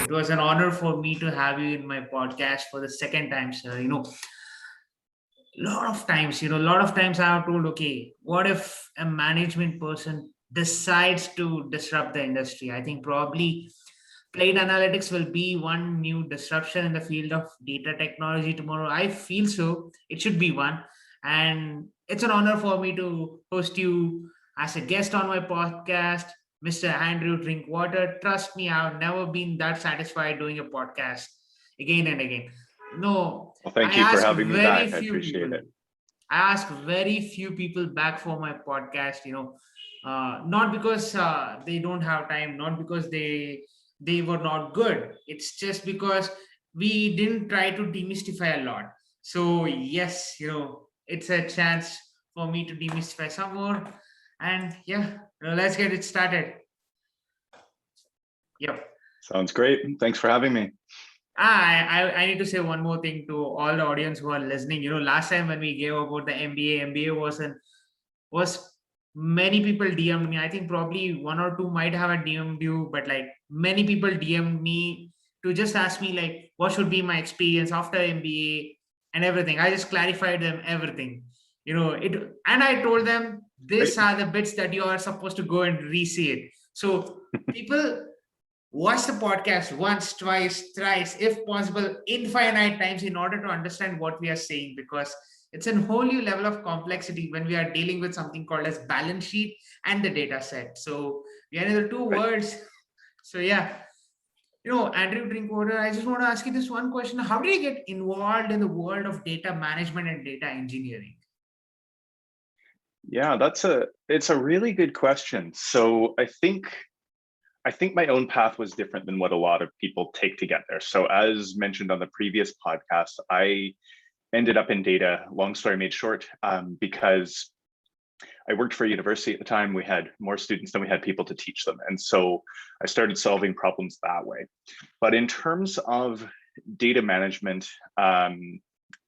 It was an honor for me to have you in my podcast for the second time, sir. A lot of times I have told, okay, what if a management person decides to disrupt the industry? I think probably Plaid Analytics will be one new disruption in the field of data technology tomorrow. I feel so. It should be one. And it's an honor for me to host you as a guest on my podcast, Mr. Andrew Drinkwater. Trust me, I've never been that satisfied doing a podcast again and again. No, Well, thank I you for ask having me very back. I few appreciate people. it. I ask very few people back for my podcast. Not because they don't have time, not because they were not good. It's just because we didn't try to demystify a lot. So yes, it's a chance for me to demystify some more. And yeah, let's get it started. Yep. Sounds great. Thanks for having me. I need to say one more thing to all the audience who are listening. Last time when we gave about the MBA was many people DM'd me. I think probably one or two might have a DM'd you, but like many people DM'd me to just ask me like what should be my experience after MBA and everything. I just clarified them everything. And I told them these Great. are the bits that you are supposed to go and re-see it. So people watch the podcast once, twice, thrice, if possible, infinite times in order to understand what we are saying, because it's a whole new level of complexity when we are dealing with something called as balance sheet and the data set. So we are in the two words. So yeah, Andrew Drinkwater, I just want to ask you this one question. How did you get involved in the world of data management and data engineering? Yeah, it's a really good question. So I think my own path was different than what a lot of people take to get there. So as mentioned on the previous podcast, I ended up in data, long story made short, because I worked for a university at the time. We had more students than we had people to teach them. And so I started solving problems that way. But in terms of data management,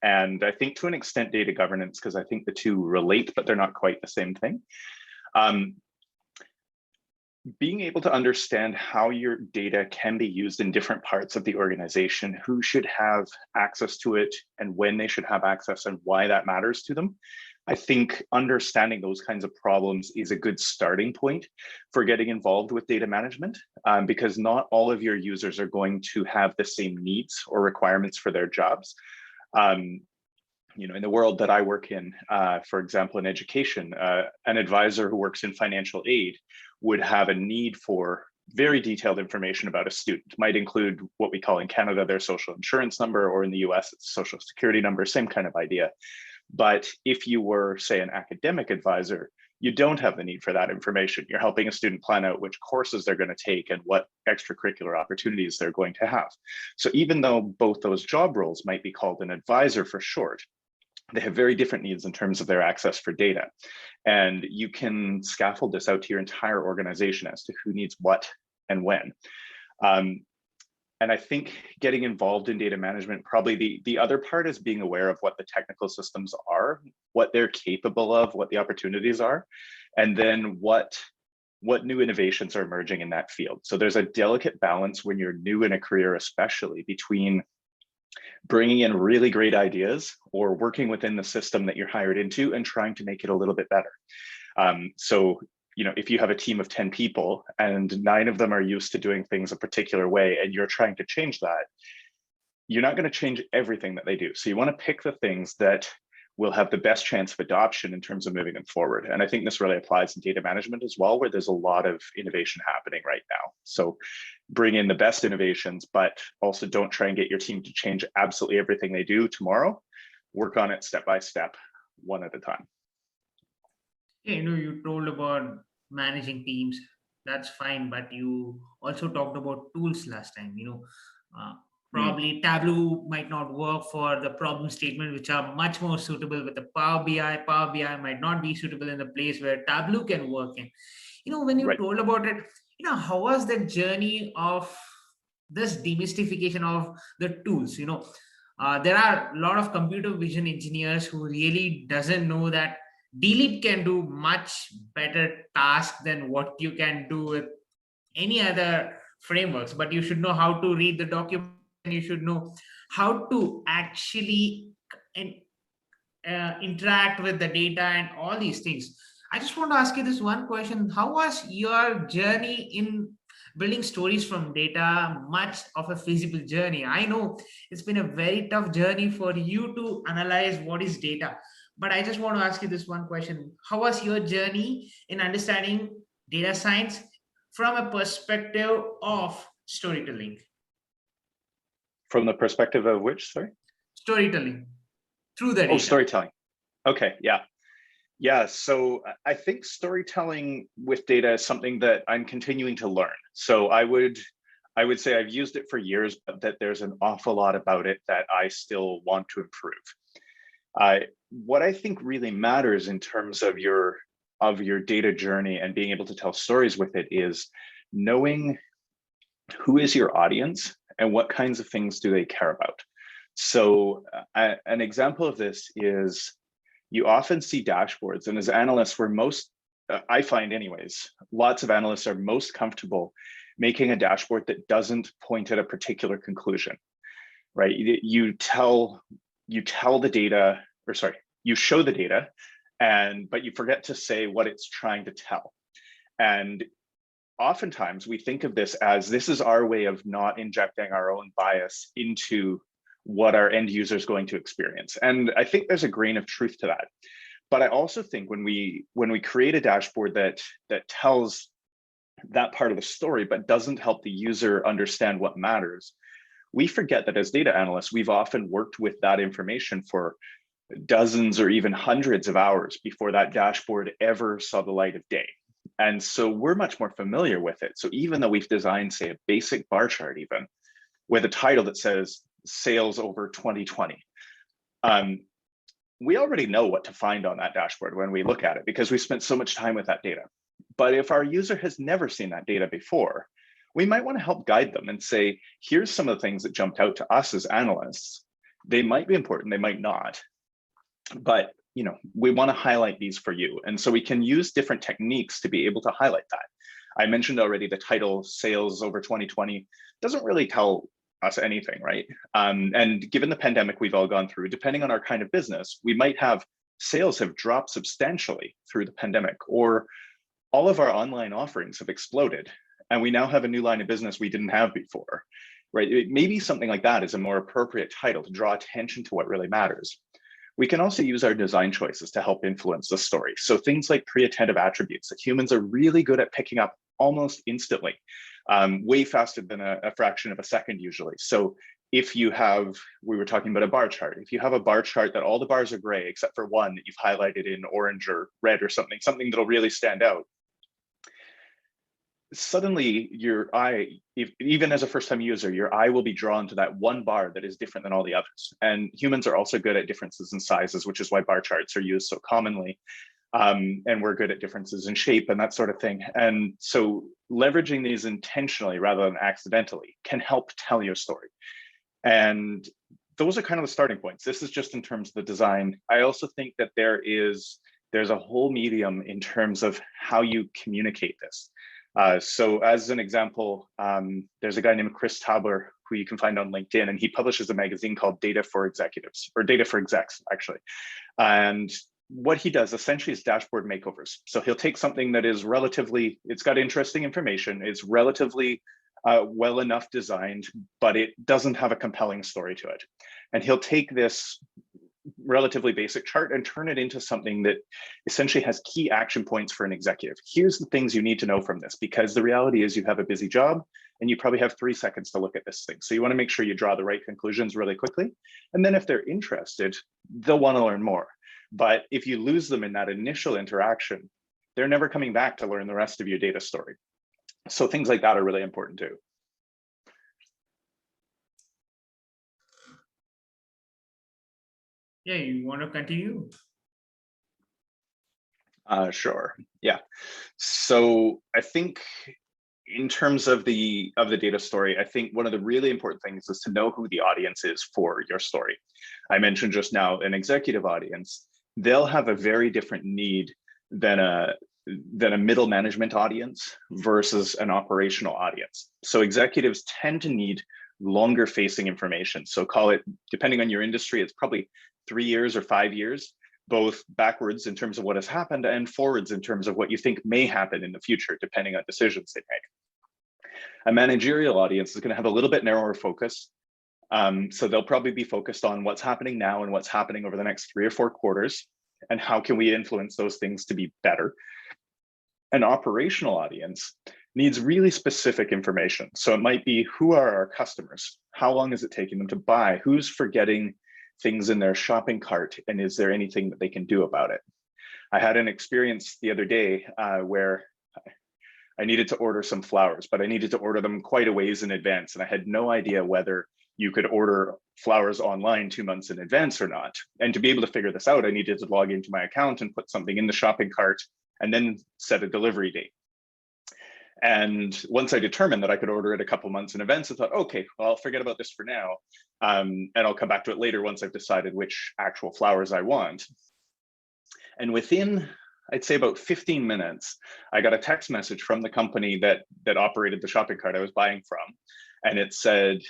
and I think to an extent data governance, because I think the two relate, but they're not quite the same thing. Being able to understand how your data can be used in different parts of the organization, who should have access to it and when they should have access and why that matters to them. I think understanding those kinds of problems is a good starting point for getting involved with data management, because not all of your users are going to have the same needs or requirements for their jobs. In the world that I work in, for example, in education, an advisor who works in financial aid would have a need for very detailed information about a student. Might include what we call in Canada their social insurance number, or in the US it's social security number, same kind of idea. But if you were, say, an academic advisor, you don't have the need for that information. You're helping a student plan out which courses they're going to take and what extracurricular opportunities they're going to have. So even though both those job roles might be called an advisor for short, they have very different needs in terms of their access for data. And you can scaffold this out to your entire organization as to who needs what and when. And I think getting involved in data management, probably the other part is being aware of what the technical systems are, what they're capable of, what the opportunities are, and then what new innovations are emerging in that field. So there's a delicate balance when you're new in a career, especially between bringing in really great ideas or working within the system that you're hired into and trying to make it a little bit better. So if you have a team of 10 people and 9 of them are used to doing things a particular way and you're trying to change that, you're not going to change everything that they do. So you want to pick the things that will have the best chance of adoption in terms of moving them forward. And I think this really applies in data management as well, where there's a lot of innovation happening right now. So bring in the best innovations, but also don't try and get your team to change absolutely everything they do tomorrow. Work on it step by step, one at a time. Yeah, you told about managing teams. That's fine, but you also talked about tools last time. Probably Tableau might not work for the problem statement, which are much more suitable with the Power BI. Power BI might not be suitable in the place where Tableau can work in. When you told about it, how was the journey of this demystification of the tools? There are a lot of computer vision engineers who really doesn't know that DLeap can do much better task than what you can do with any other frameworks, but you should know how to read the document. You should know how to actually interact with the data and all these things. I just want to ask you this one question. How was your journey in building stories from data? Much of a feasible journey. I know it's been a very tough journey for you to analyze what is data. But I just want to ask you this one question. How was your journey in understanding data science from a perspective of storytelling? From the perspective of which, sorry? Storytelling through the Oh, data. storytelling. Okay, yeah. Yeah, so I think storytelling with data is something that I'm continuing to learn. So I would say I've used it for years, but that there's an awful lot about it that I still want to improve. What I think really matters in terms of your data journey and being able to tell stories with it is knowing who is your audience and what kinds of things do they care about. So an example of this is you often see dashboards, and as analysts, I find anyways, lots of analysts are most comfortable making a dashboard that doesn't point at a particular conclusion, right? You tell the data, or sorry, you show the data, but you forget to say what it's trying to tell. And oftentimes we think of this as this is our way of not injecting our own bias into what our end user is going to experience. And I think there's a grain of truth to that. But I also think when we create a dashboard that tells that part of the story, but doesn't help the user understand what matters, we forget that as data analysts, we've often worked with that information for dozens or even hundreds of hours before that dashboard ever saw the light of day. And so we're much more familiar with it. So even though we've designed, say, a basic bar chart, even with a title that says sales over 2020, we already know what to find on that dashboard when we look at it because we spent so much time with that data. But if our user has never seen that data before, we might want to help guide them and say, here's some of the things that jumped out to us as analysts. They might be important, they might not, but we want to highlight these for you. And so we can use different techniques to be able to highlight that. I mentioned already the title sales over 2020 doesn't really tell us anything, right? And given the pandemic we've all gone through, depending on our kind of business, we might have sales have dropped substantially through the pandemic, or all of our online offerings have exploded and we now have a new line of business we didn't have before, right? Maybe something like that is a more appropriate title to draw attention to what really matters. We can also use our design choices to help influence the story. So things like pre-attentive attributes that humans are really good at picking up almost instantly, way faster than a fraction of a second usually. So if you have, we were talking about a bar chart, if you have a bar chart that all the bars are gray except for one that you've highlighted in orange or red or something that'll really stand out, suddenly your eye, even as a first-time user, your eye will be drawn to that one bar that is different than all the others. And humans are also good at differences in sizes, which is why bar charts are used so commonly. And we're good at differences in shape and that sort of thing. And so leveraging these intentionally rather than accidentally can help tell your story. And those are kind of the starting points. This is just in terms of the design. I also think that there's a whole medium in terms of how you communicate this. So as an example, there's a guy named Chris Tabler who you can find on LinkedIn, and he publishes a magazine called Data for Executives, or Data for Execs, actually. And what he does essentially is dashboard makeovers. So he'll take something that is it's got interesting information, it's relatively well enough designed, but it doesn't have a compelling story to it. And he'll take this relatively basic chart and turn it into something that essentially has key action points for an executive. Here's the things you need to know from this, because the reality is you have a busy job and you probably have 3 seconds to look at this thing. So you want to make sure you draw the right conclusions really quickly. And then if they're interested, they'll want to learn more. But if you lose them in that initial interaction, they're never coming back to learn the rest of your data story. So things like that are really important too. Yeah, you want to continue? Sure. Yeah. So I think in terms of the data story, I think one of the really important things is to know who the audience is for your story. I mentioned just now an executive audience. They'll have a very different need than than a middle management audience versus an operational audience. So executives tend to need longer facing information. So call it, depending on your industry, it's probably 3 years or 5 years, both backwards in terms of what has happened and forwards in terms of what you think may happen in the future, depending on decisions they make. A managerial audience is going to have a little bit narrower focus. So they'll probably be focused on what's happening now and what's happening over the next 3 or 4 quarters, and how can we influence those things to be better. An operational audience needs really specific information. So it might be, who are our customers? How long is it taking them to buy? Who's forgetting things in their shopping cart? And is there anything that they can do about it? I had an experience the other day where I needed to order some flowers, but I needed to order them quite a ways in advance. And I had no idea whether you could order flowers online 2 months in advance or not. And to be able to figure this out, I needed to log into my account and put something in the shopping cart and then set a delivery date. And once I determined that I could order it a couple months in advance, I thought, okay, well, I'll forget about this for now. And I'll come back to it later once I've decided which actual flowers I want. And within, I'd say about 15 minutes, I got a text message from the company that operated the shopping cart I was buying from. And it said,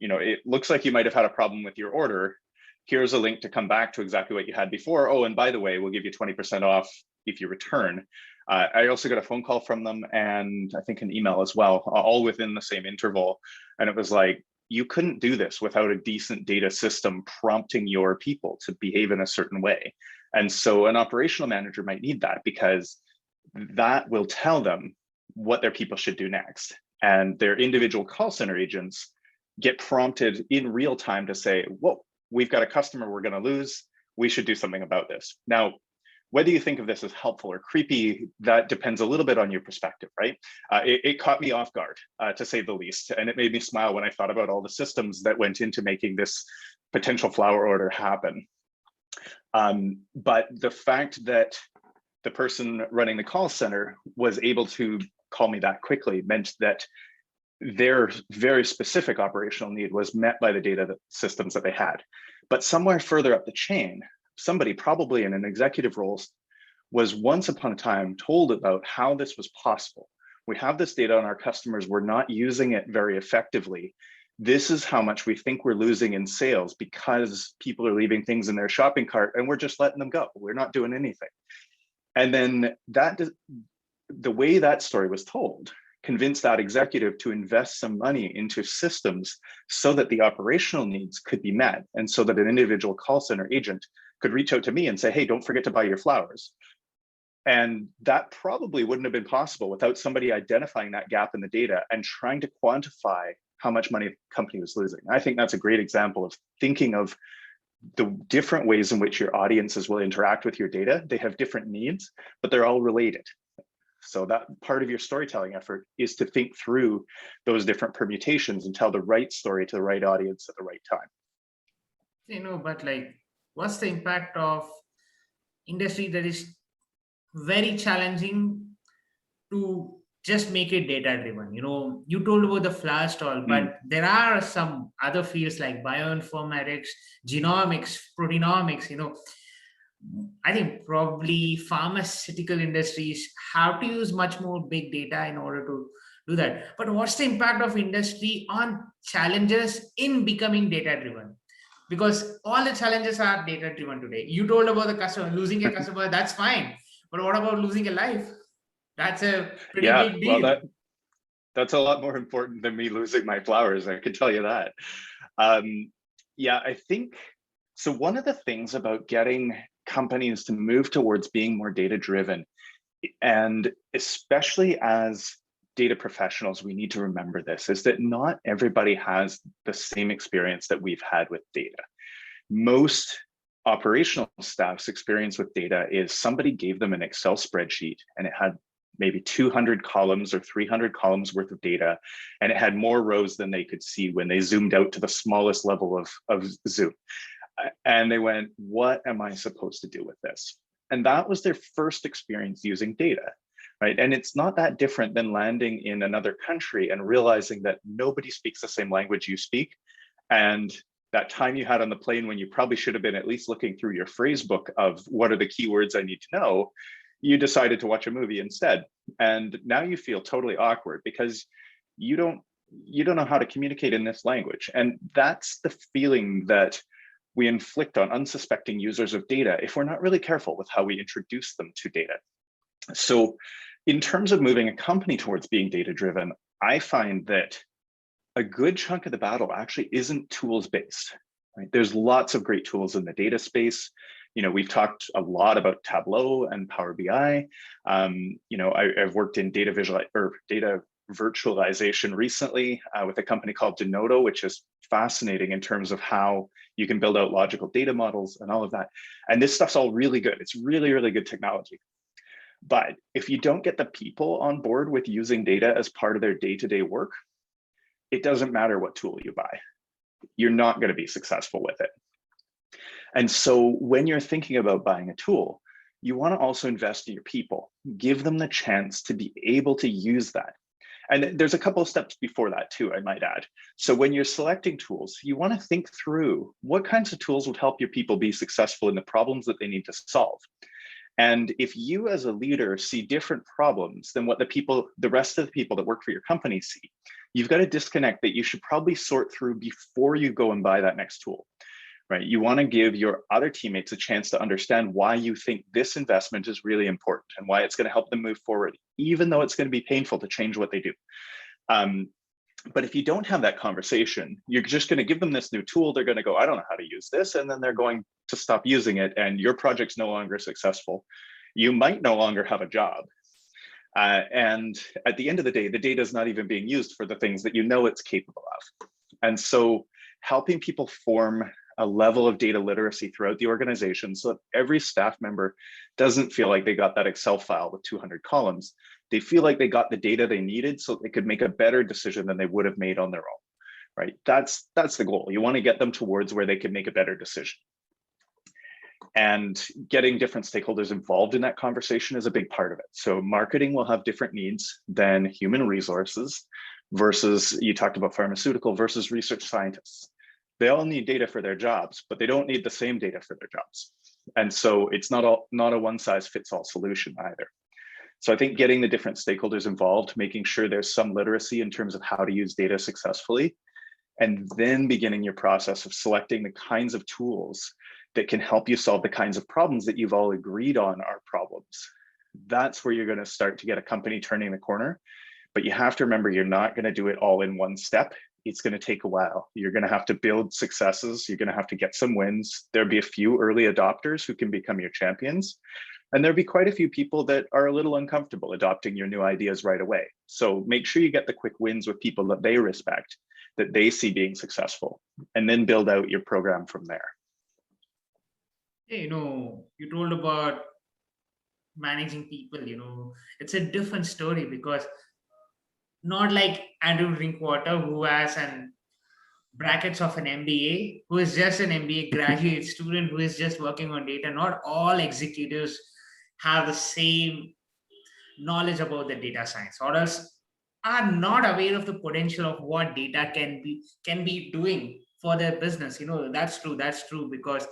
it looks like you might have had a problem with your order. Here's a link to come back to exactly what you had before. Oh, and by the way, we'll give you 20% off if you return. I also got a phone call from them and I think an email as well, all within the same interval. And it was like, you couldn't do this without a decent data system prompting your people to behave in a certain way. And so an operational manager might need that, because that will tell them what their people should do next. And their individual call center agents get prompted in real time to say, whoa, we've got a customer we're going to lose. We should do something about this. Now, whether you think of this as helpful or creepy, that depends a little bit on your perspective, right? It caught me off guard, to say the least. And it made me smile when I thought about all the systems that went into making this potential flower order happen. But the fact that the person running the call center was able to call me that quickly meant that their very specific operational need was met by the data systems that they had. But somewhere further up the chain, somebody probably in an executive role was once upon a time told about how this was possible. We have this data on our customers, we're not using it very effectively. This is how much we think we're losing in sales because people are leaving things in their shopping cart and we're just letting them go. We're not doing anything. And then the way that story was told convinced that executive to invest some money into systems so that the operational needs could be met, and so that an individual call center agent could reach out to me and say, hey, don't forget to buy your flowers. And that probably wouldn't have been possible without somebody identifying that gap in the data and trying to quantify how much money the company was losing. I think that's a great example of thinking of the different ways in which your audiences will interact with your data. They have different needs, but they're all related. So that part of your storytelling effort is to think through those different permutations and tell the right story to the right audience at the right time. But what's the impact of industry that is very challenging to just make it data driven? You told about the flower stall, but there are some other fields like bioinformatics, genomics, proteomics. I think probably pharmaceutical industries have to use much more big data in order to do that. But what's the impact of industry on challenges in becoming data driven? Because all the challenges are data driven today. You told about the customer, losing a customer, that's fine. But what about losing a life? That's a pretty big deal. Well, that's a lot more important than me losing my flowers, I can tell you that. I think, so one of the things about getting companies to move towards being more data driven, and especially as data professionals, we need to remember this, is that not everybody has the same experience that we've had with data. Most operational staff's experience with data is somebody gave them an Excel spreadsheet and it had maybe 200 columns or 300 columns worth of data, and it had more rows than they could see when they zoomed out to the smallest level of zoom. And they went, what am I supposed to do with this? And that was their first experience using data, right? And it's not that different than landing in another country and realizing that nobody speaks the same language you speak. And that time you had on the plane when you probably should have been at least looking through your phrase book of what are the keywords I need to know, you decided to watch a movie instead. And now you feel totally awkward because you don't you don't know how to communicate in this language. And that's the feeling that we inflict on unsuspecting users of data if we're not really careful with how we introduce them to data. So in terms of moving a company towards being data-driven, I find that a good chunk of the battle actually isn't tools-based. Right? There's lots of great tools in the data space. We've talked a lot about Tableau and Power BI. I've worked in data virtualization recently with a company called Denodo, which is fascinating in terms of how you can build out logical data models and all of that. And this stuff's all really good. It's really, really good technology. But if you don't get the people on board with using data as part of their day-to-day work, it doesn't matter what tool you buy. You're not going to be successful with it. And so when you're thinking about buying a tool, you want to also invest in your people, give them the chance to be able to use that. And there's a couple of steps before that too, I might add. So when you're selecting tools, you want to think through what kinds of tools would help your people be successful in the problems that they need to solve. And if you as a leader see different problems than what the rest of the people that work for your company see, you've got a disconnect that you should probably sort through before you go and buy that next tool, right? You want to give your other teammates a chance to understand why you think this investment is really important and why it's going to help them move forward, even though it's going to be painful to change what they do. But if you don't have that conversation, you're just going to give them this new tool. They're going to go, I don't know how to use this. And then they're going to stop using it. And your project's no longer successful. You might no longer have a job. And at the end of the day, the data is not even being used for the things that you know it's capable of. And so helping people form a level of data literacy throughout the organization so that every staff member doesn't feel like they got that Excel file with 200 columns. They feel like they got the data they needed so they could make a better decision than they would have made on their own, right? That's the goal. You want to get them towards where they can make a better decision. And getting different stakeholders involved in that conversation is a big part of it. So marketing will have different needs than human resources versus, you talked about pharmaceutical versus research scientists. They all need data for their jobs, but they don't need the same data for their jobs. And so it's not a one size fits all solution either. So I think getting the different stakeholders involved, making sure there's some literacy in terms of how to use data successfully, and then beginning your process of selecting the kinds of tools that can help you solve the kinds of problems that you've all agreed on are problems. That's where you're going to start to get a company turning the corner. But you have to remember, you're not going to do it all in one step. It's going to take a while. You're going to have to build successes. You're going to have to get some wins. There'll be a few early adopters who can become your champions. And there'll be quite a few people that are a little uncomfortable adopting your new ideas right away. So make sure you get the quick wins with people that they respect, that they see being successful, and then build out your program from there. Hey, you told about managing people, it's a different story because not like Andrew Drinkwater, who has an brackets of an MBA, who is just an MBA graduate student who is just working on data. Not all executives have the same knowledge about the data science, or else are not aware of the potential of what data can be doing for their business. That's true because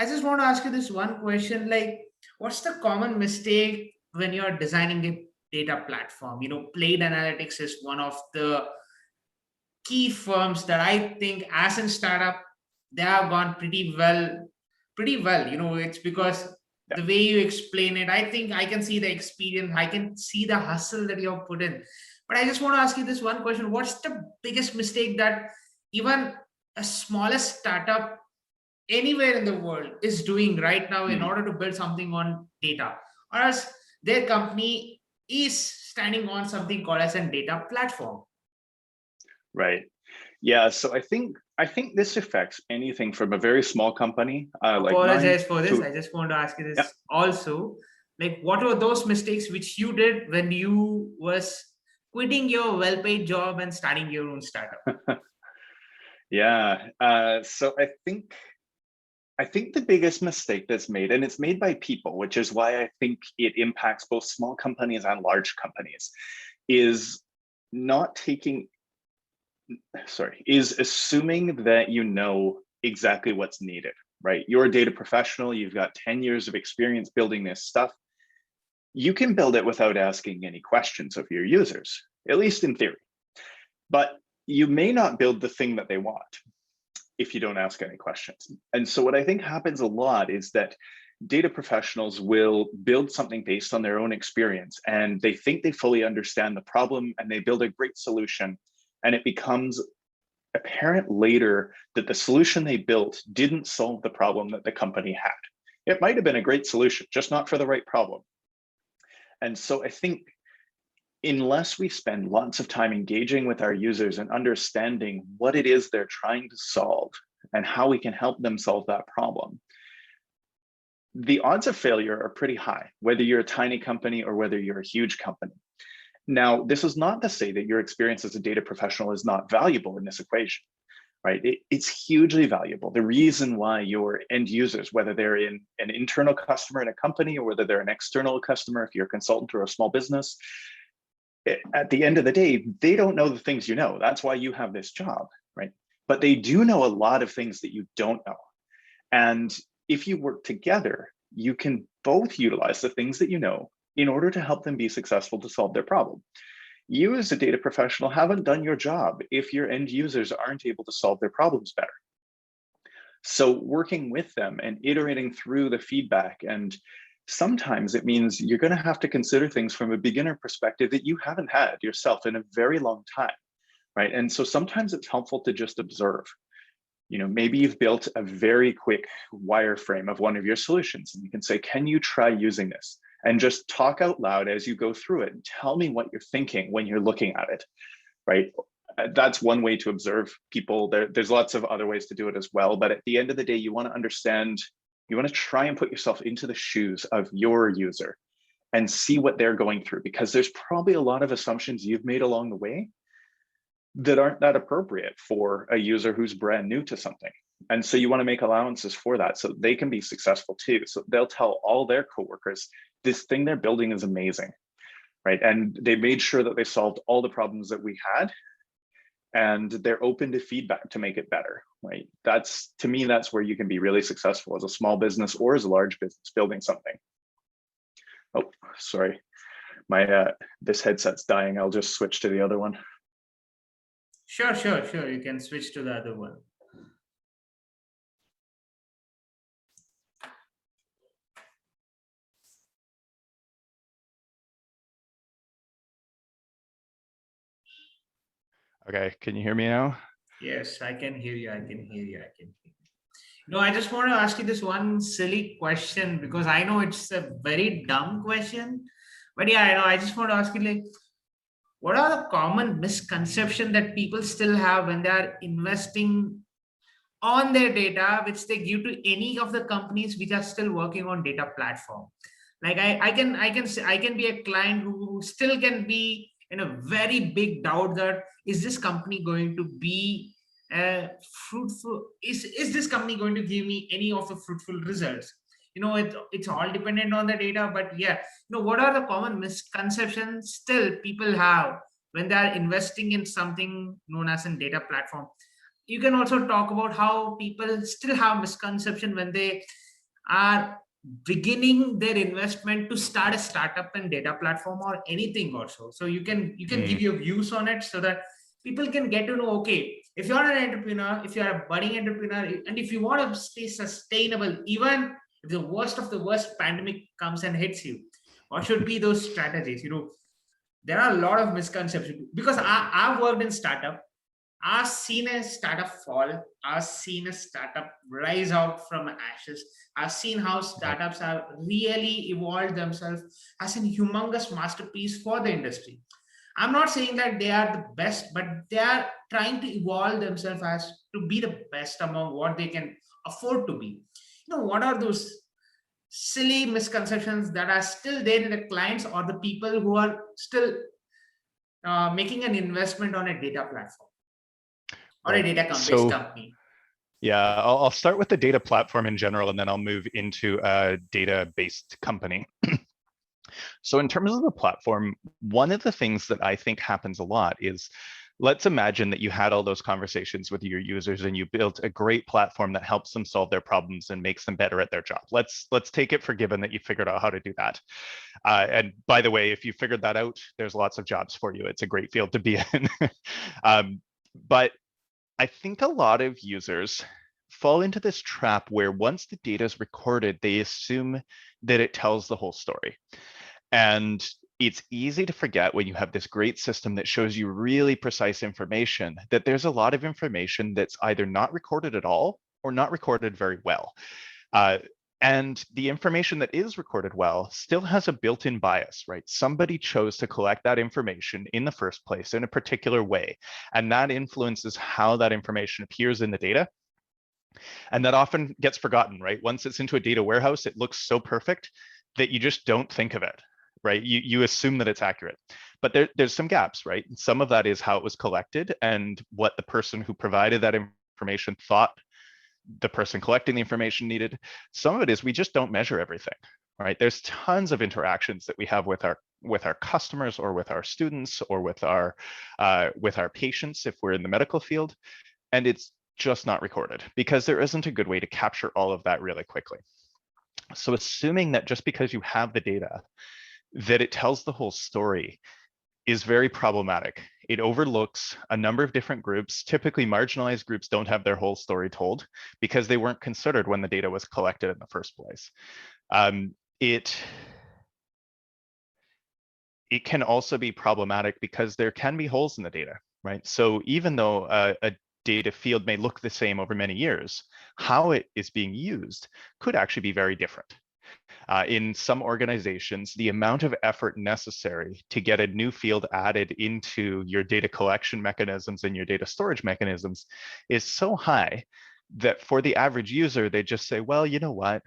I just want to ask you this one question, like, what's the common mistake when you're designing a data platform? Plaid Analytics is one of the key firms that I think as a startup, they have gone pretty well. It's because the way you explain it, I think I can see the experience, I can see the hustle that you have put in. But I just want to ask you this one question. What's the biggest mistake that even a smallest startup anywhere in the world is doing right now in order to build something on data, or else their company is standing on something called as a data platform? Right. Yeah. So I think this affects anything from a very small company like mine. Apologize for this. I just want to ask you this also. Like, what were those mistakes which you did when you was quitting your well-paid job and starting your own startup? Yeah. So I think the biggest mistake that's made, and it's made by people, which is why I think it impacts both small companies and large companies, is assuming that you know exactly what's needed, right? You're a data professional, you've got 10 years of experience building this stuff. You can build it without asking any questions of your users, at least in theory. But you may not build the thing that they want if you don't ask any questions. And so what I think happens a lot is that data professionals will build something based on their own experience, and they think they fully understand the problem, and they build a great solution, and it becomes apparent later that the solution they built didn't solve the problem that the company had. It might have been a great solution, just not for the right problem. And so I think unless we spend lots of time engaging with our users and understanding what it is they're trying to solve and how we can help them solve that problem, the odds of failure are pretty high, whether you're a tiny company or whether you're a huge company. Now, this is not to say that your experience as a data professional is not valuable in this equation, right? It's hugely valuable. The reason why your end users, whether they're an internal customer in a company or whether they're an external customer, if you're a consultant or a small business, at the end of the day, they don't know the things you know. That's why you have this job, right? But they do know a lot of things that you don't know. And if you work together, you can both utilize the things that you know in order to help them be successful to solve their problem. You as a data professional haven't done your job if your end users aren't able to solve their problems better. So working with them and iterating through the feedback, and sometimes it means you're going to have to consider things from a beginner perspective that you haven't had yourself in a very long time, right? And so sometimes it's helpful to just observe. Maybe you've built a very quick wireframe of one of your solutions, and you can say, can you try using this? And just talk out loud as you go through it and tell me what you're thinking when you're looking at it, right? That's one way to observe people. There's lots of other ways to do it as well. But at the end of the day, you want to understand, you want to try and put yourself into the shoes of your user and see what they're going through, because there's probably a lot of assumptions you've made along the way that aren't that appropriate for a user who's brand new to something. And so you want to make allowances for that so they can be successful too. So they'll tell all their coworkers, this thing they're building is amazing, right? And they made sure that they solved all the problems that we had, and they're open to feedback to make it better, right? To me, that's where you can be really successful as a small business or as a large business building something. Oh, sorry. This headset's dying. I'll just switch to the other one. Sure. You can switch to the other one. Okay, can you hear me now? Yes, I can hear you. No, I just want to ask you this one silly question, because I know it's a very dumb question. But yeah, I know. I just want to ask you, like, what are the common misconceptions that people still have when they are investing on their data, which they give to any of the companies which are still working on data platform? Like I can be a client who still can be in a very big doubt that is this company going to be fruitful? Is this company going to give me any of the fruitful results? It's all dependent on the data, but yeah, what are the common misconceptions still people have when they are investing in something known as a data platform? You can also talk about how people still have misconception when they are beginning their investment to start a startup and data platform or anything also. So you can give your views on it so that people can get to know, okay, if you're an entrepreneur, if you're a budding entrepreneur, and if you want to stay sustainable, even if the worst of the worst pandemic comes and hits you, what should be those strategies? There are a lot of misconceptions, because I've worked in startup. I've seen a startup fall. I've seen a startup rise out from ashes. I've seen how startups have really evolved themselves as a humongous masterpiece for the industry. I'm not saying that they are the best, but they are trying to evolve themselves as to be the best among what they can afford to be. What are those silly misconceptions that are still there in the clients or the people who are still making an investment on a data platform or a data-based company? Yeah, I'll start with the data platform in general, and then I'll move into a data-based company. So in terms of the platform, one of the things that I think happens a lot is Let's imagine that you had all those conversations with your users and you built a great platform that helps them solve their problems and makes them better at their job. Let's take it for given that you figured out how to do that. And by the way, if you figured that out, there's lots of jobs for you. It's a great field to be in. But I think a lot of users fall into this trap where once the data is recorded, they assume that it tells the whole story. And it's easy to forget when you have this great system that shows you really precise information that there's a lot of information that's either not recorded at all or not recorded very well. And the information that is recorded well still has a built-in bias, right? Somebody chose to collect that information in the first place in a particular way, and that influences how that information appears in the data. And that often gets forgotten, right? Once it's into a data warehouse, it looks so perfect that you just don't think of it, right? You assume that it's accurate. But there's some gaps, right? Some of that is how it was collected and what the person who provided that information thought the person collecting the information needed. Some of it is we just don't measure everything, right? There's tons of interactions that we have with our customers or with our students or with our patients if we're in the medical field, and it's just not recorded because there isn't a good way to capture all of that really quickly. So assuming that just because you have the data, that it tells the whole story is very problematic. It overlooks a number of different groups. Typically, marginalized groups don't have their whole story told because they weren't considered when the data was collected in the first place. It can also be problematic because there can be holes in the data, right? So even though a data field may look the same over many years, how it is being used could actually be very different. In some organizations, the amount of effort necessary to get a new field added into your data collection mechanisms and your data storage mechanisms is so high that for the average user, they just say, well, you know what?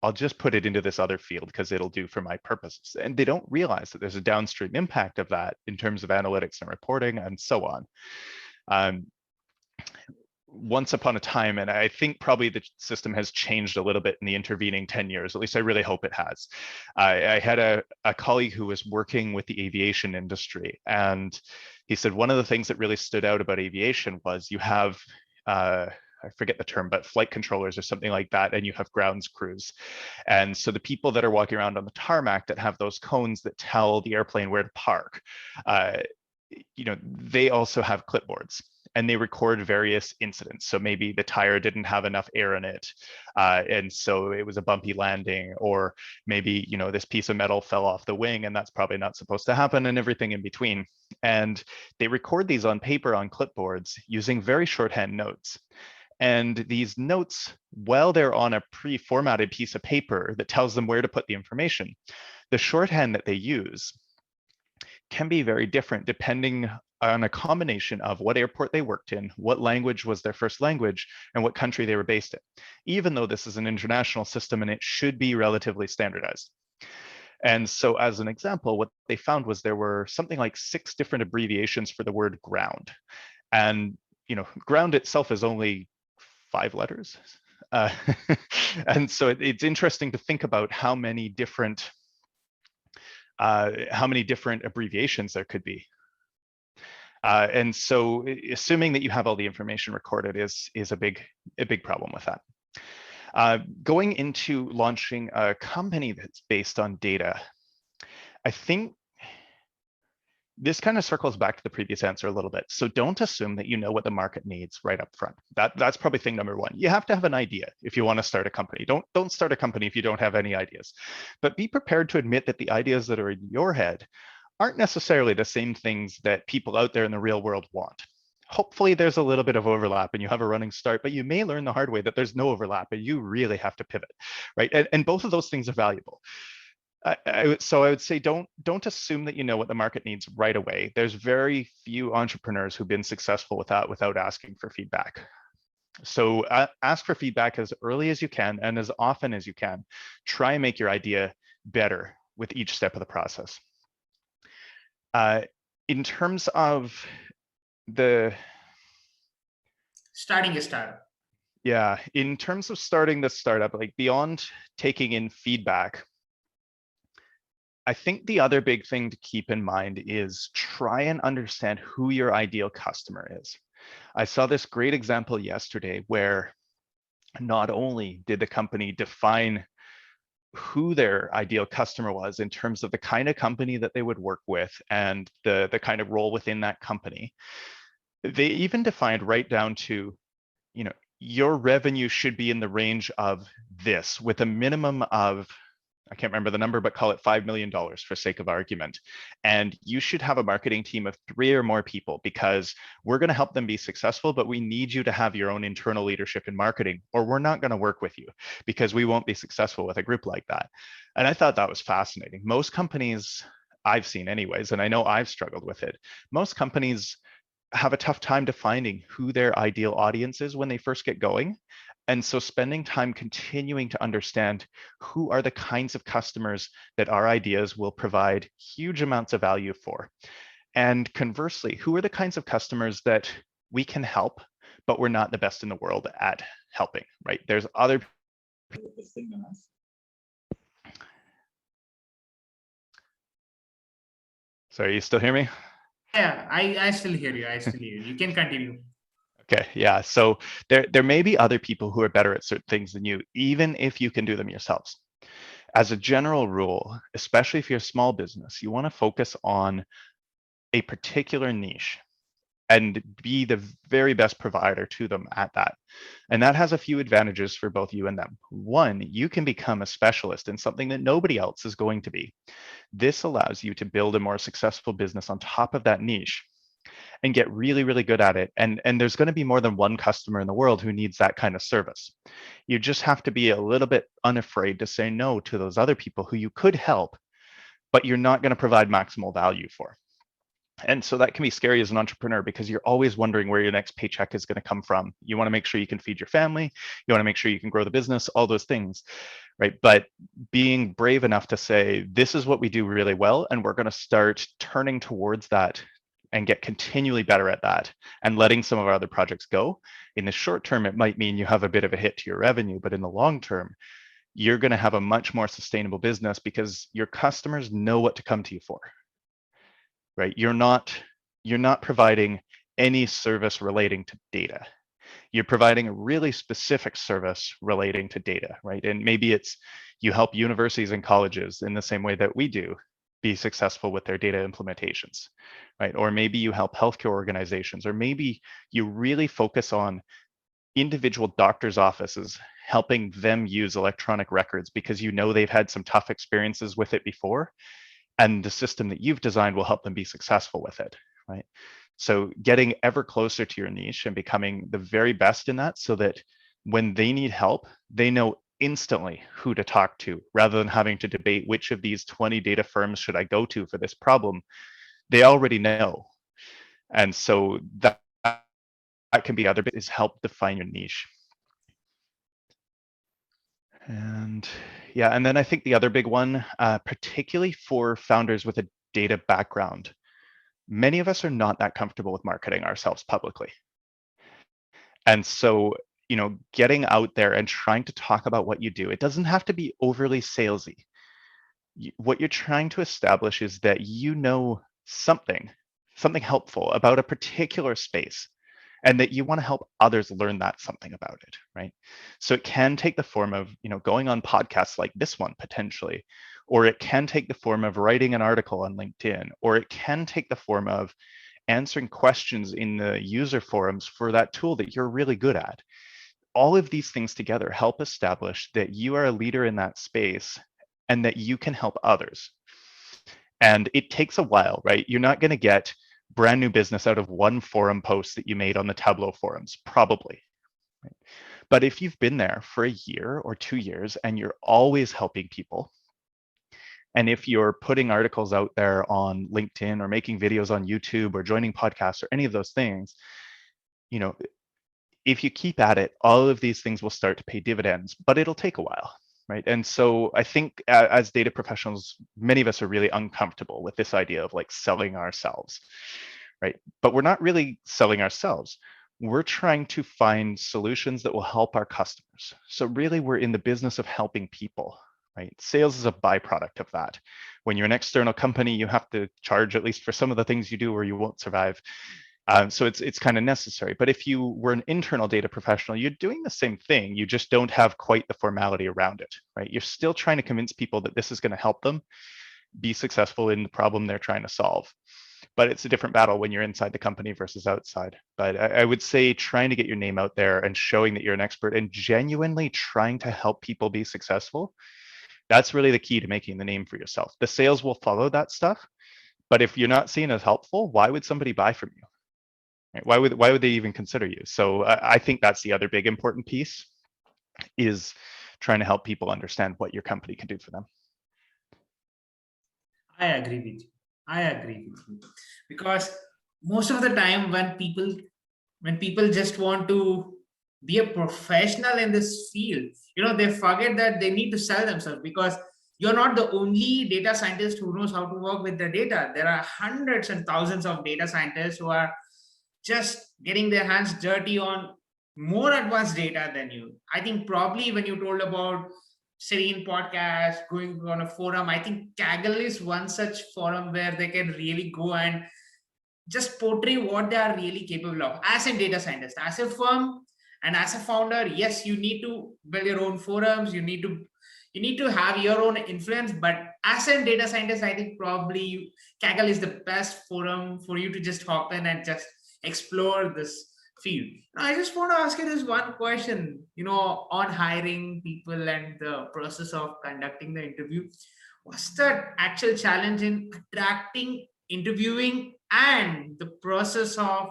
I'll just put it into this other field because it'll do for my purposes. And they don't realize that there's a downstream impact of that in terms of analytics and reporting and so on. Once upon a time, and I think probably the system has changed a little bit in the intervening 10 years, at least I really hope it has. I had a colleague who was working with the aviation industry, and he said one of the things that really stood out about aviation was you have, I forget the term, but flight controllers or something like that, and you have grounds crews. And so the people that are walking around on the tarmac that have those cones that tell the airplane where to park, they also have clipboards and they record various incidents. So maybe the tire didn't have enough air in it, and so it was a bumpy landing, or maybe this piece of metal fell off the wing and that's probably not supposed to happen, and everything in between. And they record these on paper on clipboards using very shorthand notes. And these notes, while they're on a pre-formatted piece of paper that tells them where to put the information, the shorthand that they use can be very different depending on a combination of what airport they worked in, what language was their first language, and what country they were based in, even though this is an international system and it should be relatively standardized. And so as an example, what they found was there were something like 6 different abbreviations for the word ground. And ground itself is only 5 letters. And so it's interesting to think about how many different abbreviations there could be. And so assuming that you have all the information recorded is a big problem with that. Going into launching a company that's based on data, I think this kind of circles back to the previous answer a little bit. So don't assume that you know what the market needs right up front. That's probably thing number one. You have to have an idea if you want to start a company. Don't start a company if you don't have any ideas. But be prepared to admit that the ideas that are in your head aren't necessarily the same things that people out there in the real world want. Hopefully there's a little bit of overlap and you have a running start, but you may learn the hard way that there's no overlap and you really have to pivot, right? And both of those things are valuable. So I would say don't assume that you know what the market needs right away. There's very few entrepreneurs who've been successful with that without asking for feedback. So ask for feedback as early as you can and as often as you can. Try and make your idea better with each step of the process. In terms of starting a startup. Yeah, in terms of starting the startup, like beyond taking in feedback, I think the other big thing to keep in mind is try and understand who your ideal customer is. I saw this great example yesterday where not only did the company define who their ideal customer was in terms of the kind of company that they would work with and the kind of role within that company, they even defined right down to, you know, your revenue should be in the range of this with a minimum of, I can't remember the number, but call it $5 million for sake of argument. And you should have a marketing team of 3 or more people because we're going to help them be successful, but we need you to have your own internal leadership in marketing, or we're not going to work with you because we won't be successful with a group like that. And I thought that was fascinating. Most companies I've seen anyways, and I know I've struggled with it, most companies have a tough time defining who their ideal audience is when they first get going. And so spending time continuing to understand who are the kinds of customers that our ideas will provide huge amounts of value for. And conversely, who are the kinds of customers that we can help, but we're not the best in the world at helping, right? There's other people. Sorry, you still hear me? Yeah, I still hear you. I still hear you. You can continue. Okay, yeah. So there may be other people who are better at certain things than you, even if you can do them yourselves. As a general rule, especially if you're a small business, you want to focus on a particular niche and be the very best provider to them at that. And that has a few advantages for both you and them. One, you can become a specialist in something that nobody else is going to be. This allows you to build a more successful business on top of that niche and get really, really good at it. And there's going to be more than one customer in the world who needs that kind of service. You just have to be a little bit unafraid to say no to those other people who you could help, but you're not going to provide maximal value for. And so that can be scary as an entrepreneur because you're always wondering where your next paycheck is going to come from. You want to make sure you can feed your family, you want to make sure you can grow the business, all those things, right? But being brave enough to say, this is what we do really well, and we're going to start turning towards that and get continually better at that and letting some of our other projects go. In the short term, it might mean you have a bit of a hit to your revenue, but in the long term, you're going to have a much more sustainable business because your customers know what to come to you for, right? You're not providing any service relating to data. You're providing a really specific service relating to data, right? And maybe it's you help universities and colleges in the same way that we do be successful with their data implementations, right? Or maybe you help healthcare organizations, or maybe you really focus on individual doctors' offices, helping them use electronic records because you know they've had some tough experiences with it before, and the system that you've designed will help them be successful with it, right? So getting ever closer to your niche and becoming the very best in that so that when they need help, they know instantly who to talk to rather than having to debate which of these 20 data firms should I go to for this problem. They already know. And so that can be other bit is help define your niche. And yeah, and then I think the other big one, particularly for founders with a data background, many of us are not that comfortable with marketing ourselves publicly. And so, getting out there and trying to talk about what you do, it doesn't have to be overly salesy. What you're trying to establish is that you know something helpful about a particular space, and that you want to help others learn that something about it, right? So it can take the form of, going on podcasts like this one potentially, or it can take the form of writing an article on LinkedIn, or it can take the form of answering questions in the user forums for that tool that you're really good at. All of these things together help establish that you are a leader in that space and that you can help others. And it takes a while, right? You're not going to get brand new business out of one forum post that you made on the Tableau forums, probably. Right? But if you've been there for a year or 2 years and you're always helping people, and if you're putting articles out there on LinkedIn or making videos on YouTube or joining podcasts or any of those things, if you keep at it, all of these things will start to pay dividends, but it'll take a while, right? And so I think as data professionals, many of us are really uncomfortable with this idea of like selling ourselves, right? But we're not really selling ourselves. We're trying to find solutions that will help our customers. So really, we're in the business of helping people. right? Sales is a byproduct of that. When you're an external company, you have to charge at least for some of the things you do, or you won't survive. So it's kind of necessary. But if you were an internal data professional, you're doing the same thing. You just don't have quite the formality around it, right? You're still trying to convince people that this is going to help them be successful in the problem they're trying to solve. But it's a different battle when you're inside the company versus outside. But I would say trying to get your name out there and showing that you're an expert and genuinely trying to help people be successful, that's really the key to making the name for yourself. The sales will follow that stuff. But if you're not seen as helpful, why would somebody buy from you? Right? Why would they even consider you? So I think that's the other big important piece, is trying to help people understand what your company can do for them. I agree with you. I agree with you. Because most of the time when people just want to be a professional in this field, they forget that they need to sell themselves, because you're not the only data scientist who knows how to work with the data. There are hundreds and thousands of data scientists who are just getting their hands dirty on more advanced data than you. I think probably when you told about sitting in podcast, going on a forum, I think Kaggle is one such forum where they can really go and just portray what they are really capable of as a data scientist, as a firm, and as a founder. Yes, you need to build your own forums. You need to have your own influence. But as a data scientist, I think probably Kaggle is the best forum for you to just hop in and just explore this field. Now, I just want to ask you this one question, on hiring people and the process of conducting the interview. What's the actual challenge in attracting, interviewing, and the process of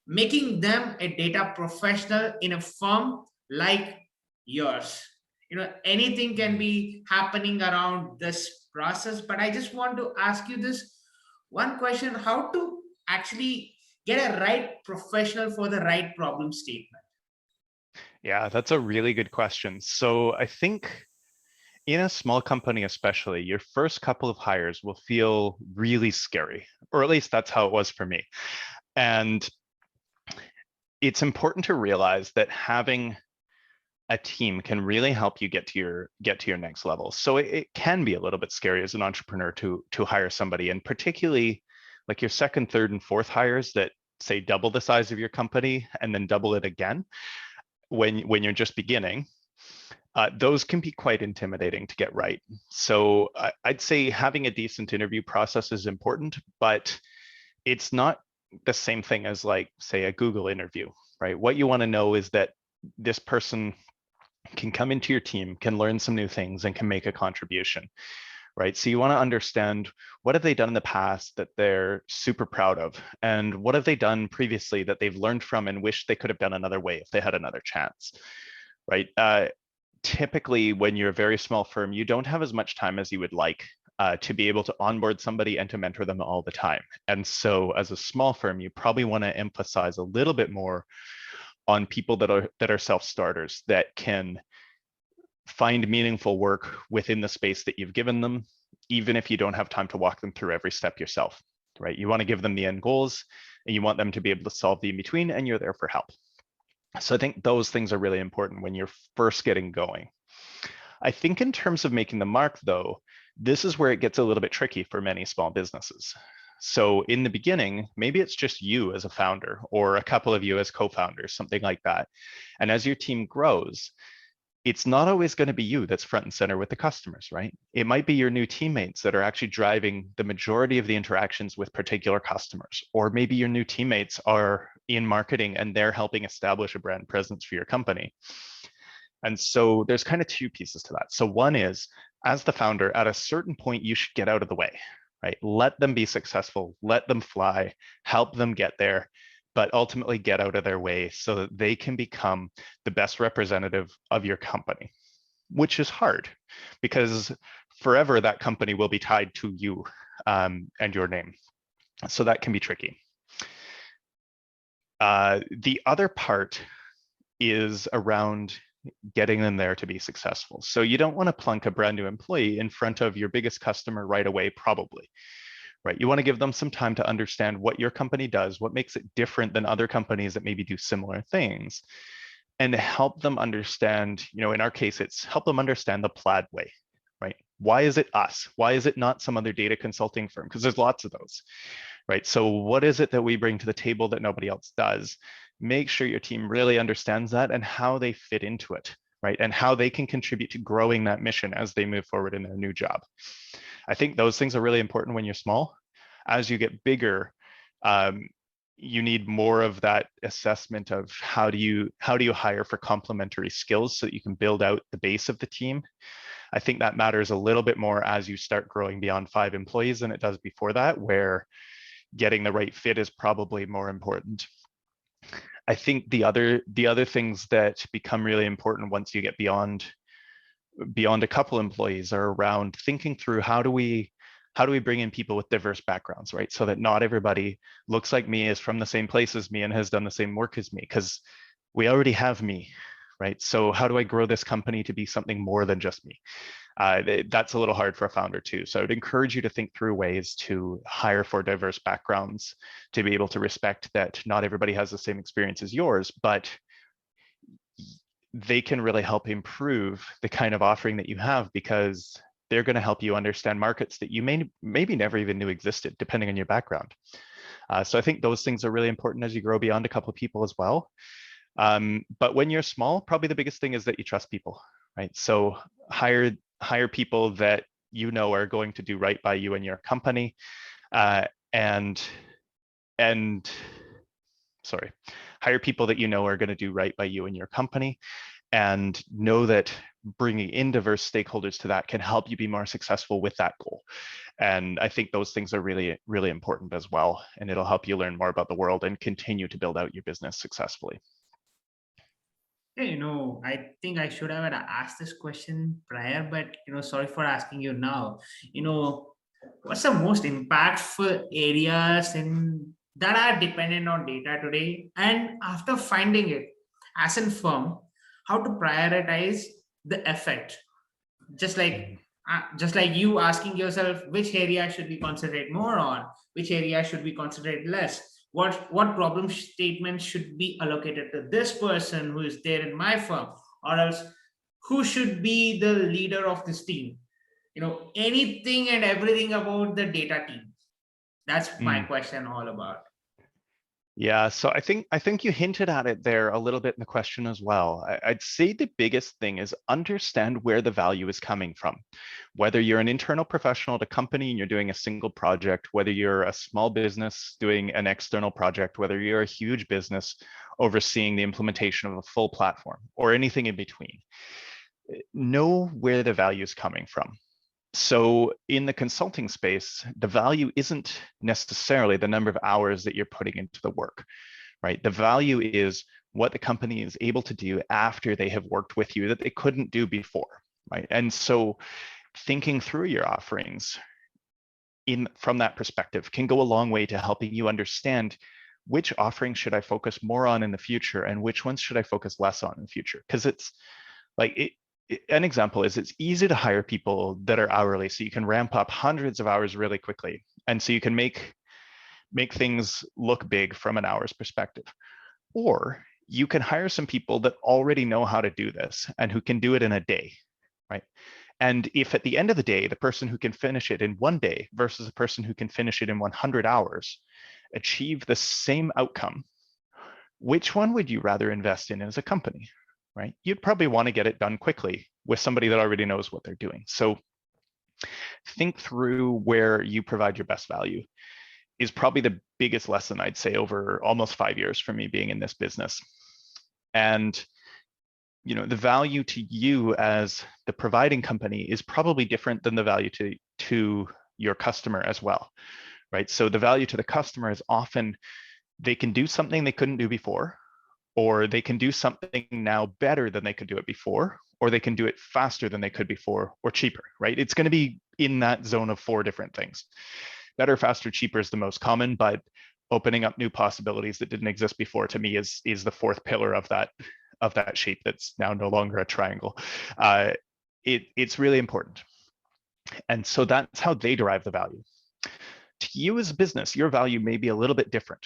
making them a data professional in a firm like yours? Anything can be happening around this process, but I just want to ask you this one question: how to actually get a right professional for the right problem statement? Yeah, that's a really good question. So I think in a small company, especially, your first couple of hires will feel really scary, or at least that's how it was for me. And it's important to realize that having a team can really help you get to your next level. So it can be a little bit scary as an entrepreneur to hire somebody, and particularly like your second, third, and fourth hires that say double the size of your company and then double it again when you're just beginning. Those can be quite intimidating to get right. So I'd say having a decent interview process is important, but it's not the same thing as, like, say, a Google interview, right? What you want to know is that this person can come into your team, can learn some new things, and can make a contribution, right? So you want to understand, what have they done in the past that they're super proud of? And what have they done previously that they've learned from and wish they could have done another way if they had another chance, right? Typically, when you're a very small firm, you don't have as much time as you would like to be able to onboard somebody and to mentor them all the time. And so as a small firm, you probably want to emphasize a little bit more on people that are self-starters, that can find meaningful work within the space that you've given them, even if you don't have time to walk them through every step yourself, right? You want to give them the end goals, and you want them to be able to solve the in-between, and you're there for help. So I think those things are really important when you're first getting going. I think in terms of making the mark, though, this is where it gets a little bit tricky for many small businesses. So in the beginning, maybe it's just you as a founder, or a couple of you as co-founders, something like that. And as your team grows, it's not always going to be you that's front and center with the customers, right? It might be your new teammates that are actually driving the majority of the interactions with particular customers. Or maybe your new teammates are in marketing and they're helping establish a brand presence for your company. And so there's kind of two pieces to that. So one is, as the founder, at a certain point, you should get out of the way, right? Let them be successful, let them fly, help them get there, but ultimately get out of their way so that they can become the best representative of your company, which is hard because forever that company will be tied to you and your name. So that can be tricky. The other part is around getting them there to be successful. So you don't want to plunk a brand new employee in front of your biggest customer right away, probably, right? You want to give them some time to understand what your company does, what makes it different than other companies that maybe do similar things, and help them understand, in our case, it's help them understand the Plaid way, right? Why is it us? Why is it not some other data consulting firm? Because there's lots of those, right? So what is it that we bring to the table that nobody else does? Make sure your team really understands that and how they fit into it, right? And how they can contribute to growing that mission as they move forward in their new job. I think those things are really important when you're small. As you get bigger, you need more of that assessment of how do you hire for complementary skills so that you can build out the base of the team. I think that matters a little bit more as you start growing beyond 5 employees than it does before that, where getting the right fit is probably more important. I think the other things that become really important once you get beyond a couple employees are around thinking through how do we bring in people with diverse backgrounds, right? So that not everybody looks like me, is from the same place as me, and has done the same work as me, because we already have me, right? So how do I grow this company to be something more than just me? That's a little hard for a founder too. So I would encourage you to think through ways to hire for diverse backgrounds, to be able to respect that not everybody has the same experience as yours, but they can really help improve the kind of offering that you have, because they're going to help you understand markets that you maybe never even knew existed, depending on your background. So I think those things are really important as you grow beyond a couple of people as well. But when you're small, probably the biggest thing is that you trust people, right? So hire people that you know are going to do right by you and your company, and hire people that you know are going to do right by you and your company, and know that bringing in diverse stakeholders to that can help you be more successful with that goal. And I think those things are really, really important as well. And it'll help you learn more about the world and continue to build out your business successfully. Hey, I think I should have asked this question prior, but sorry for asking you now. What's the most impactful areas in that are dependent on data today? And after finding it, as a firm, how to prioritize the effect? Just like you asking yourself which area should we concentrate more on, which area should we concentrate less, what problem statements should be allocated to this person who is there in my firm, or else who should be the leader of this team. Anything and everything about the data team. That's my question all about. Yeah, so I think you hinted at it there a little bit in the question as well. I'd say the biggest thing is understand where the value is coming from. Whether you're an internal professional at a company and you're doing a single project, whether you're a small business doing an external project, whether you're a huge business overseeing the implementation of a full platform, or anything in between, know where the value is coming from. So in the consulting space, the value isn't necessarily the number of hours that you're putting into the work, right? The value is what the company is able to do after they have worked with you that they couldn't do before, right? And so thinking through your offerings from that perspective can go a long way to helping you understand which offerings should I focus more on in the future and which ones should I focus less on in the future. Because it's like an example is it's easy to hire people that are hourly, so you can ramp up hundreds of hours really quickly, and so you can make things look big from an hours perspective. Or you can hire some people that already know how to do this and who can do it in a day, right? And if at the end of the day, the person who can finish it in 1 day versus a person who can finish it in 100 hours achieve the same outcome, which one would you rather invest in as a company? Right? You'd probably want to get it done quickly with somebody that already knows what they're doing. So think through where you provide your best value is probably the biggest lesson I'd say over almost 5 years for me being in this business. And the value to you as the providing company is probably different than the value to your customer as well, right? So the value to the customer is often they can do something they couldn't do before, or they can do something now better than they could do it before, or they can do it faster than they could before, or cheaper, right? It's going to be in that zone of 4 different things. Better, faster, cheaper is the most common, but opening up new possibilities that didn't exist before to me is the 4th pillar of that shape that's now no longer a triangle. It's really important. And so that's how they derive the value. To you as a business, your value may be a little bit different,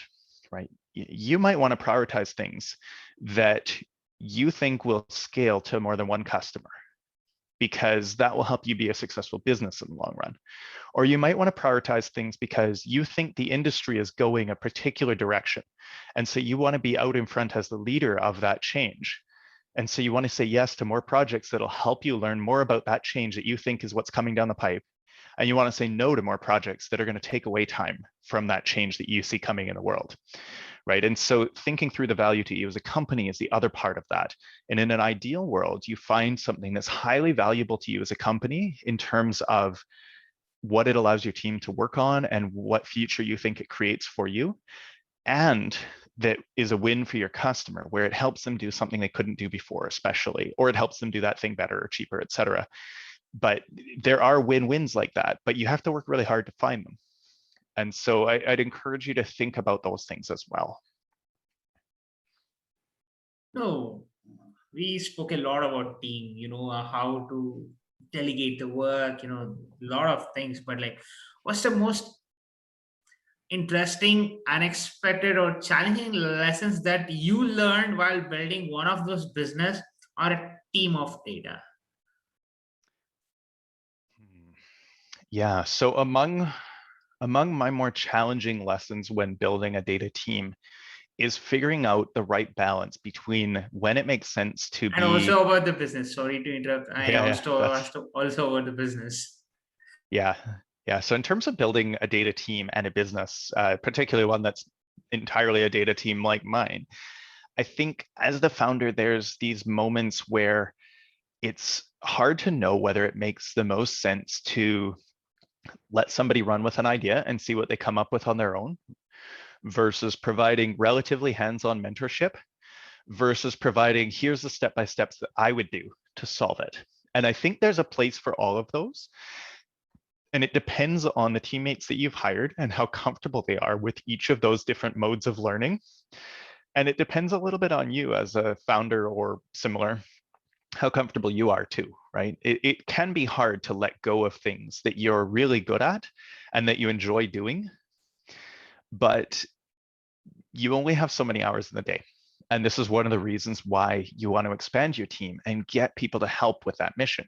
right? You might want to prioritize things that you think will scale to more than one customer. because that will help you be a successful business in the long run. Or you might want to prioritize things because you think the industry is going a particular direction. And so you want to be out in front as the leader of that change. And so you want to say yes to more projects that'll help you learn more about that change that you think is what's coming down the pipe. And you want to say no to more projects that are going to take away time from that change that you see coming in the world, right? And so thinking through the value to you as a company is the other part of that. And in an ideal world, you find something that's highly valuable to you as a company in terms of what it allows your team to work on and what future you think it creates for you. And that is a win for your customer, where it helps them do something they couldn't do before, especially, or it helps them do that thing better or cheaper, et cetera. But there are win-wins like that, but you have to work really hard to find them. And so I'd encourage you to think about those things as well. No, we spoke a lot about team, how to delegate the work, a lot of things. But like, what's the most interesting, unexpected, or challenging lessons that you learned while building one of those business or a team of data? Yeah, so among my more challenging lessons when building a data team is figuring out the right balance between when it makes sense to And be, also about the business. Sorry to interrupt. I yeah, also that's, asked also about the business. yeah, yeah. So in terms of building a data team and a business, particularly one that's entirely a data team like mine, I think as the founder, there's these moments where it's hard to know whether it makes the most sense to let somebody run with an idea and see what they come up with on their own versus providing relatively hands-on mentorship versus providing here's the step-by-steps that I would do to solve it. And I think there's a place for all of those. And it depends on the teammates that you've hired and how comfortable they are with each of those different modes of learning. And it depends a little bit on you as a founder or similar, how comfortable you are too, right? It can be hard to let go of things that you're really good at and that you enjoy doing, but you only have so many hours in the day. And this is one of the reasons why you want to expand your team and get people to help with that mission,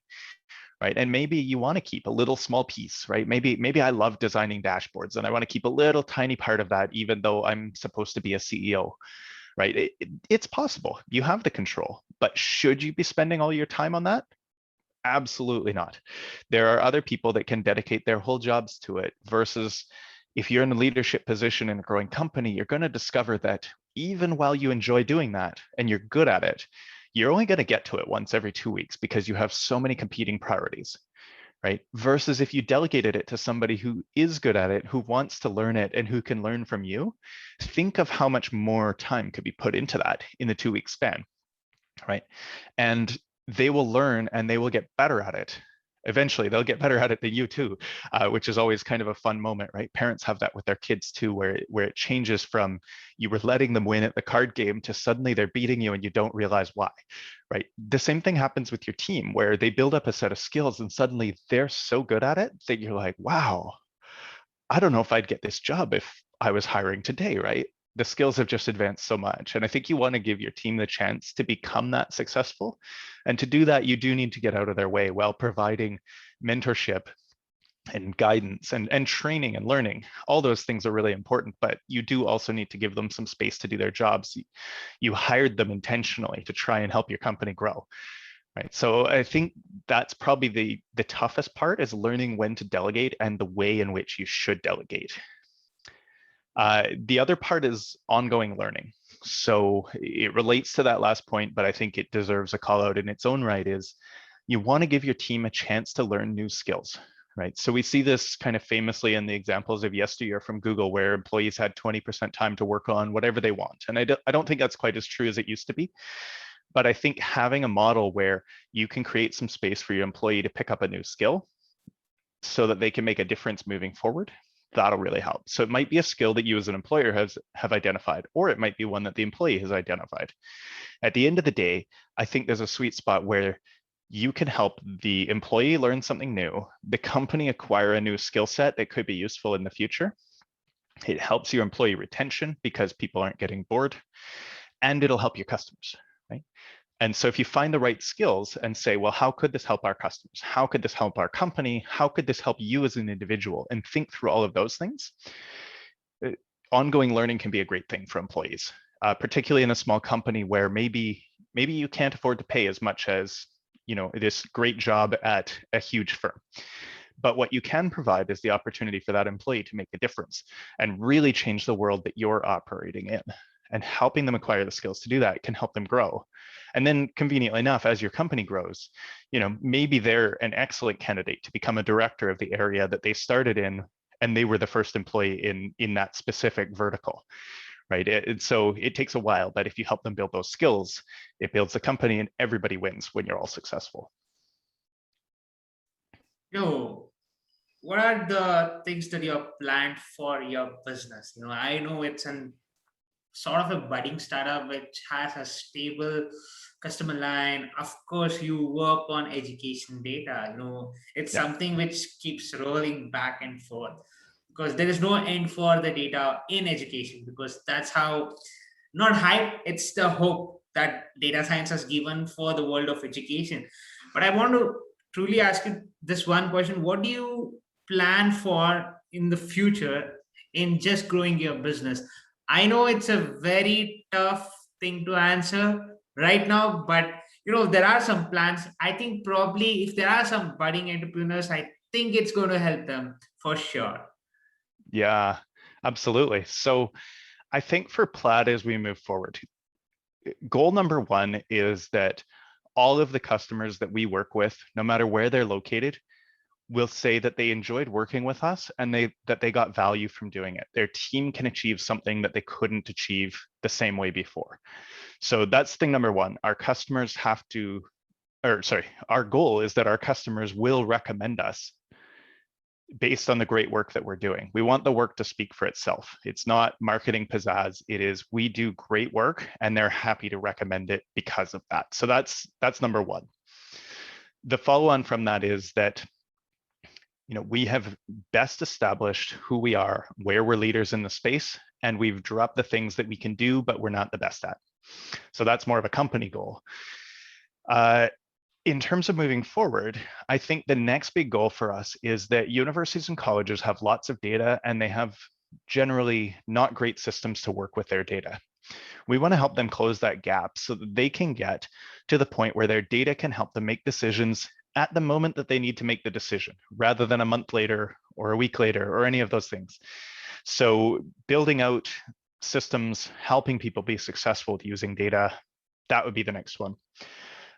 right? And maybe you want to keep a little small piece, right? Maybe I love designing dashboards and I want to keep a little tiny part of that, even though I'm supposed to be a CEO, right? It's possible. You have the control, but should you be spending all your time on that? Absolutely not. There are other people that can dedicate their whole jobs to it versus if you're in a leadership position in a growing company, you're going to discover that even while you enjoy doing that and you're good at it, you're only going to get to it once every 2 weeks because you have so many competing priorities, right? Versus if you delegated it to somebody who is good at it, who wants to learn it and who can learn from you, think of how much more time could be put into that in the 2 week span, right? And they will learn and they will get better at it. Eventually, they'll get better at it than you too, which is always kind of a fun moment, right? Parents have that with their kids too, where it changes from you were letting them win at the card game to suddenly they're beating you and you don't realize why, right? The same thing happens with your team where they build up a set of skills and suddenly they're so good at it that you're like, wow, I don't know if I'd get this job if I was hiring today, right? The skills have just advanced so much. And I think you want to give your team the chance to become that successful. And to do that, you do need to get out of their way while providing mentorship and guidance and training and learning. All those things are really important, but you do also need to give them some space to do their jobs. You hired them intentionally to try and help your company grow. Right. So I think that's probably the toughest part is learning when to delegate and the way in which you should delegate. The other part is ongoing learning. So it relates to that last point, but I think it deserves a call out in its own right is you want to give your team a chance to learn new skills, right? So we see this kind of famously in the examples of yesteryear from Google where employees had 20% time to work on whatever they want. And I don't think that's quite as true as it used to be. But I think having a model where you can create some space for your employee to pick up a new skill so that they can make a difference moving forward, that'll really help. So it might be a skill that you as an employer have identified, or it might be one that the employee has identified. At the end of the day, I think there's a sweet spot where you can help the employee learn something new, the company acquire a new skill set that could be useful in the future. It helps your employee retention because people aren't getting bored, and it'll help your customers, right? And so if you find the right skills and say, well, how could this help our customers? How could this help our company? How could this help you as an individual? And think through all of those things. Ongoing learning can be a great thing for employees, particularly in a small company where maybe you can't afford to pay as much as this great job at a huge firm. But what you can provide is the opportunity for that employee to make a difference and really change the world that you're operating in. And helping them acquire the skills to do that can help them grow. And then conveniently enough, as your company grows, maybe they're an excellent candidate to become a director of the area that they started in, and they were the first employee in that specific vertical, right? So it takes a while, but if you help them build those skills, it builds the company and everybody wins when you're all successful. What are the things that you're planned for your business? I know it's an sort of a budding startup which has a stable customer line. Of course, you work on education data. It's something which keeps rolling back and forth because there is no end for the data in education, because that's how, not hype, it's the hope that data science has given for the world of education. But I want to truly ask you this one question: what do you plan for in the future in just growing your business? I know it's a very tough thing to answer right now, but there are some plans. I think probably if there are some budding entrepreneurs, I think it's going to help them for sure. Yeah, absolutely. So I think for Plaid, as we move forward, goal number one is that all of the customers that we work with, no matter where they're located, will say that they enjoyed working with us and that they got value from doing it. Their team can achieve something that they couldn't achieve the same way before. So that's thing number one. Our goal is that our customers will recommend us based on the great work that we're doing. We want the work to speak for itself. It's not marketing pizzazz. It is, we do great work and they're happy to recommend it because of that. So that's number one. The follow on from that is that we have best established who we are, where we're leaders in the space, and we've dropped the things that we can do, but we're not the best at. So that's more of a company goal. In terms of moving forward, I think the next big goal for us is that universities and colleges have lots of data and they have generally not great systems to work with their data. We want to help them close that gap so that they can get to the point where their data can help them make decisions at the moment that they need to make the decision, rather than a month later or a week later or any of those things. So building out systems, helping people be successful with using data, that would be the next one.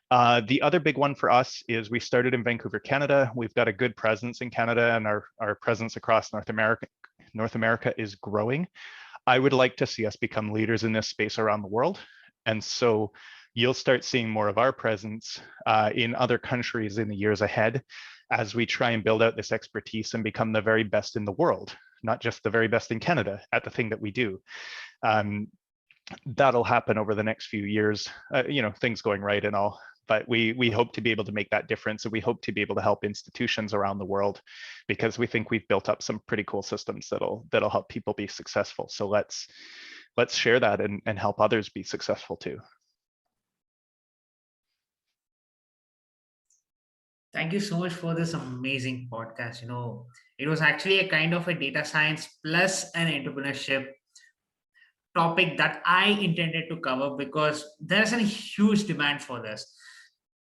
The other big one for us is we started in Vancouver, Canada. We've got a good presence in Canada, and our presence across North America is growing. I would like to see us become leaders in this space around the world. And so you'll start seeing more of our presence in other countries in the years ahead as we try and build out this expertise and become the very best in the world, not just the very best in Canada at the thing that we do. That'll happen over the next few years, things going right and all. But we hope to be able to make that difference, and we hope to be able to help institutions around the world, because we think we've built up some pretty cool systems that'll help people be successful. So let's share that and help others be successful too. Thank you so much for this amazing podcast. It was actually a kind of a data science plus an entrepreneurship topic that I intended to cover, because there's a huge demand for this.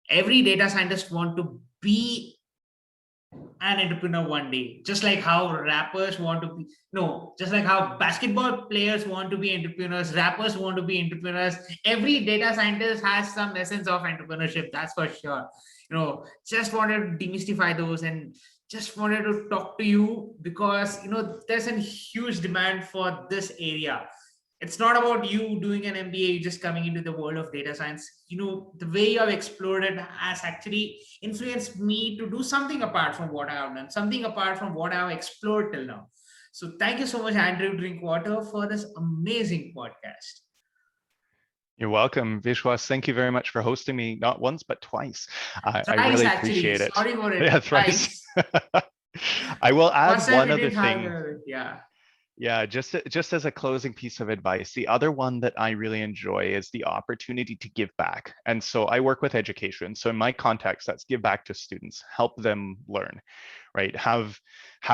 Every data scientist want to be an entrepreneur one day, just like how rappers want to be, just like how basketball players want to be entrepreneurs, rappers want to be entrepreneurs. Every data scientist has some essence of entrepreneurship, that's for sure. Just wanted to demystify those and just wanted to talk to you because there's a huge demand for this area. It's not about you doing an MBA, just coming into the world of data science. The way you have explored it has actually influenced me to do something apart from what I have done, something apart from what I have explored till now. So thank you so much, Andrew Drinkwater, for this amazing podcast. You're welcome, Vishwas. Thank you very much for hosting me, not once, but twice. I really appreciate it. Sorry for it. Yeah, thrice. I will add one other thing. Yeah. Yeah, just as a closing piece of advice, the other one that I really enjoy is the opportunity to give back. And so I work with education. So in my context, that's give back to students, help them learn, right? Have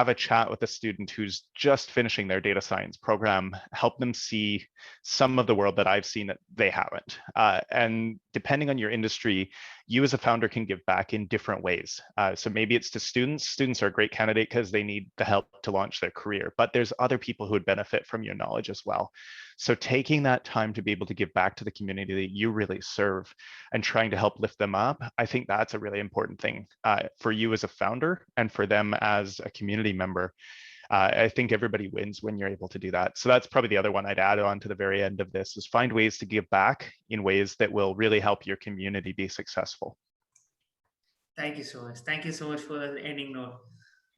a chat with a student who's just finishing their data science program, help them see some of the world that I've seen that they haven't. And depending on your industry, you as a founder can give back in different ways. So maybe it's to students. Students are a great candidate because they need the help to launch their career, but there's other people who would benefit from your knowledge as well. So taking that time to be able to give back to the community that you really serve and trying to help lift them up, I think that's a really important thing for you as a founder and for them as a community member. I think everybody wins when you're able to do that. So that's probably the other one I'd add on to the very end of this is find ways to give back in ways that will really help your community be successful. Thank you so much. Thank you so much for the ending note.